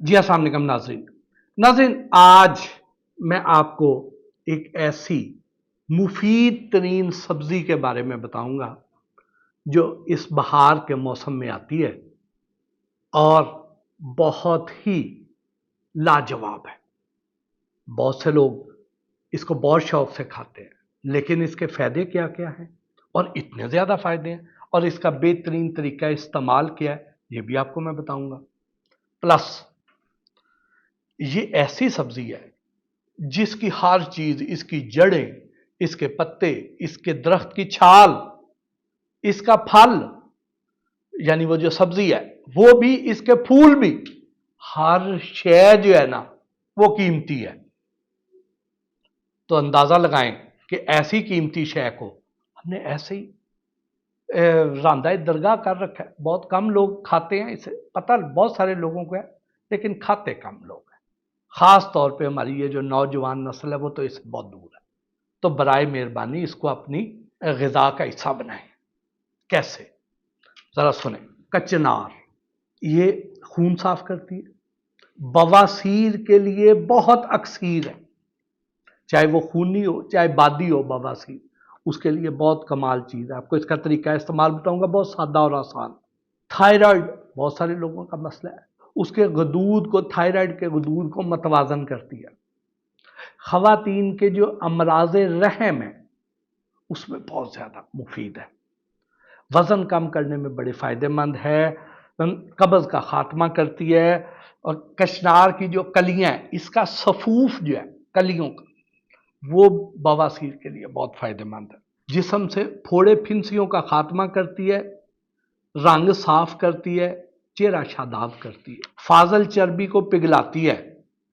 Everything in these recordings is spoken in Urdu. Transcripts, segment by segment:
جی السلام علیکم ناظرین ناظرین آج میں آپ کو ایک ایسی مفید ترین سبزی کے بارے میں بتاؤں گا جو اس بہار کے موسم میں آتی ہے اور بہت ہی لاجواب ہے۔ بہت سے لوگ اس کو بہت شوق سے کھاتے ہیں، لیکن اس کے فائدے کیا کیا ہیں اور اتنے زیادہ فائدے ہیں اور اس کا بہترین طریقہ استعمال کیا ہے یہ بھی آپ کو میں بتاؤں گا۔ پلس یہ ایسی سبزی ہے جس کی ہر چیز، اس کی جڑیں، اس کے پتے، اس کے درخت کی چھال، اس کا پھل، یعنی وہ جو سبزی ہے وہ بھی، اس کے پھول بھی، ہر شے جو ہے نا وہ قیمتی ہے۔ تو اندازہ لگائیں کہ ایسی قیمتی شے کو ہم نے ایسے ہی راندہ درگاہ کر رکھا ہے۔ بہت کم لوگ کھاتے ہیں، اسے پتہ بہت سارے لوگوں کو ہے لیکن کھاتے کم لوگ ہیں، خاص طور پہ ہماری یہ جو نوجوان نسل ہے وہ تو اس سے بہت دور ہے۔ تو برائے مہربانی اس کو اپنی غذا کا حصہ بنائیں۔ کیسے؟ ذرا سنیں۔ کچنار یہ خون صاف کرتی ہے، بواسیر کے لیے بہت اکثیر ہے، چاہے وہ خونی ہو چاہے بادی ہو، بواسیر اس کے لیے بہت کمال چیز ہے۔ آپ کو اس کا طریقہ استعمال بتاؤں گا، بہت سادہ اور آسان۔ تھائرائڈ بہت سارے لوگوں کا مسئلہ ہے، اس کے غدود کو، تھائرائڈ کے غدود کو متوازن کرتی ہے۔ خواتین کے جو امراض رحم ہیں اس میں بہت زیادہ مفید ہے، وزن کم کرنے میں بڑے فائدہ مند ہے، قبض کا خاتمہ کرتی ہے۔ اور کچنار کی جو کلیاں ہیں، اس کا صفوف جو ہے کلیوں کا، وہ بواسیر کے لیے بہت فائدہ مند ہے۔ جسم سے پھوڑے پھنسیوں کا خاتمہ کرتی ہے، رنگ صاف کرتی ہے، چہرہ شاداب کرتی ہے، فاضل چربی کو پگھلاتی ہے۔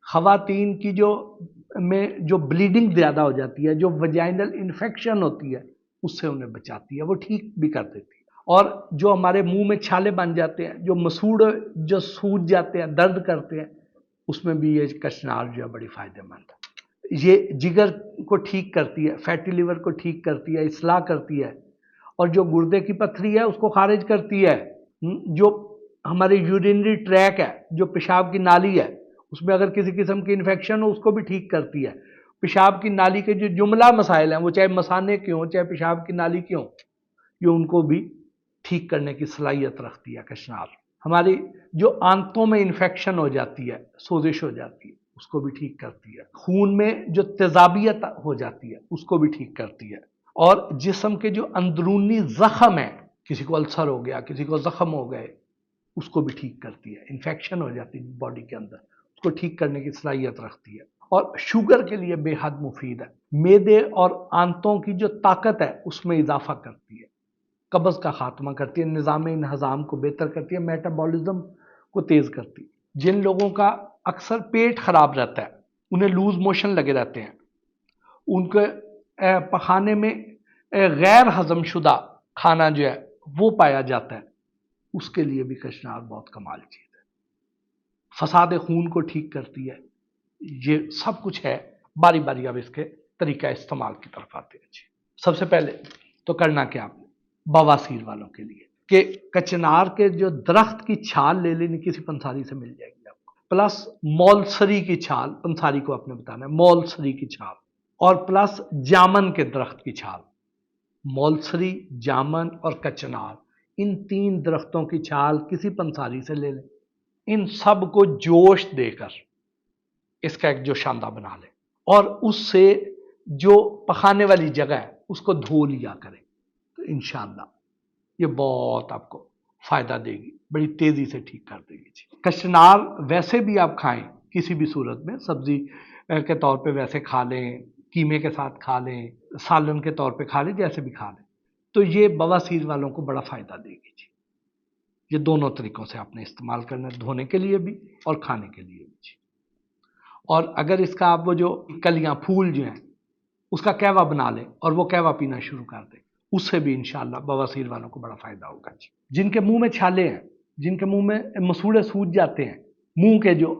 خواتین کی جو بلیڈنگ زیادہ ہو جاتی ہے، جو وجائنل انفیکشن ہوتی ہے، اس سے انہیں بچاتی ہے، وہ ٹھیک بھی کر دیتی ہے۔ اور جو ہمارے منہ میں چھالے بن جاتے ہیں، جو مسوڑ جو سوج جاتے ہیں، درد کرتے ہیں، اس میں بھی یہ کچنار جو ہے بڑی فائدہ مند ہے۔ یہ جگر کو ٹھیک کرتی ہے، فیٹی لیور کو ٹھیک کرتی ہے، اصلاح کرتی ہے، اور جو گردے کی پتھری ہے اس کو خارج کرتی ہے۔ جو ہمارے یورینری ٹریک ہے، جو پیشاب کی نالی ہے، اس میں اگر کسی قسم کی انفیکشن ہو اس کو بھی ٹھیک کرتی ہے۔ پیشاب کی نالی کے جو جملہ مسائل ہیں، وہ چاہے مثانے کے ہوں چاہے پیشاب کی نالی کے ہوں، یہ ان کو بھی ٹھیک کرنے کی صلاحیت رکھتی ہے کچنار۔ ہماری جو آنتوں میں انفیکشن ہو جاتی ہے، سوزش ہو جاتی ہے، اس کو بھی ٹھیک کرتی ہے۔ خون میں جو تیزابیت ہو جاتی ہے اس کو بھی ٹھیک کرتی ہے۔ اور جسم کے جو اندرونی زخم ہیں، کسی کو السر ہو گیا، کسی کو زخم ہو گئے، اس کو بھی ٹھیک کرتی ہے۔ انفیکشن ہو جاتی ہے باڈی کے اندر، اس کو ٹھیک کرنے کی صلاحیت رکھتی ہے۔ اور شوگر کے لیے بے حد مفید ہے، معدے اور آنتوں کی جو طاقت ہے اس میں اضافہ کرتی ہے، قبض کا خاتمہ کرتی ہے، نظام انہضام کو بہتر کرتی ہے، میٹابولزم کو تیز کرتی ہے۔ جن لوگوں کا اکثر پیٹ خراب رہتا ہے، انہیں لوز موشن لگے رہتے ہیں، ان کے پخانے میں غیر ہضم شدہ کھانا جو ہے وہ پایا جاتا ہے، اس کے لیے بھی کچنار بہت کمال چیز ہے۔ فساد خون کو ٹھیک کرتی ہے۔ یہ سب کچھ ہے، باری باری اب اس کے طریقہ استعمال کی طرف آتے ہیں۔ جی سب سے پہلے تو کرنا کیا آپ نے بواسیر والوں کے لیے کہ کچنار کے جو درخت کی چھال لے لینی، کسی پنساری سے مل جائے گی آپ کو، پلس مولسری کی چھال، پنساری کو آپ نے بتانا ہے مولسری کی چھال، اور پلس جامن کے درخت کی چھال۔ مولسری، جامن اور کچنار، ان تین درختوں کی چھال کسی پنساری سے لے لیں، ان سب کو جوش دے کر اس کا ایک جوشاندہ بنا لیں، اور اس سے جو پخانے والی جگہ ہے اس کو دھو لیا کریں، تو انشاءاللہ یہ بہت آپ کو فائدہ دے گی، بڑی تیزی سے ٹھیک کر دے گی۔ کچنار ویسے بھی آپ کھائیں کسی بھی صورت میں، سبزی کے طور پہ ویسے کھا لیں، قیمے کے ساتھ کھا لیں، سالن کے طور پہ کھا لیں، جیسے بھی کھا لیں، تو یہ بواسیر والوں کو بڑا فائدہ دے گی۔ جی یہ دونوں طریقوں سے آپ نے استعمال کرنا ہے، دھونے کے لیے بھی اور کھانے کے لیے بھی۔ جی اور اگر اس کا آپ وہ جو کلیاں، پھول جو ہیں، اس کا قہوہ بنا لیں اور وہ قہوہ پینا شروع کر دیں، اس سے بھی انشاءاللہ بواسیر والوں کو بڑا فائدہ ہوگا۔ جی جن کے منہ میں چھالے ہیں، جن کے منہ میں مسوڑے سوج جاتے ہیں، منہ کے جو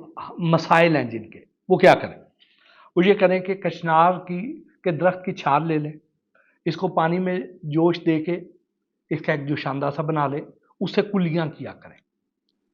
مسائل ہیں جن کے، وہ کیا کریں؟ وہ یہ کریں کہ کچنار کے درخت کی چھال لے لیں، اس کو پانی میں جوش دے کے اس کا ایک جوشاندہ سا بنا لیں، اس سے کلیاں کیا کریں،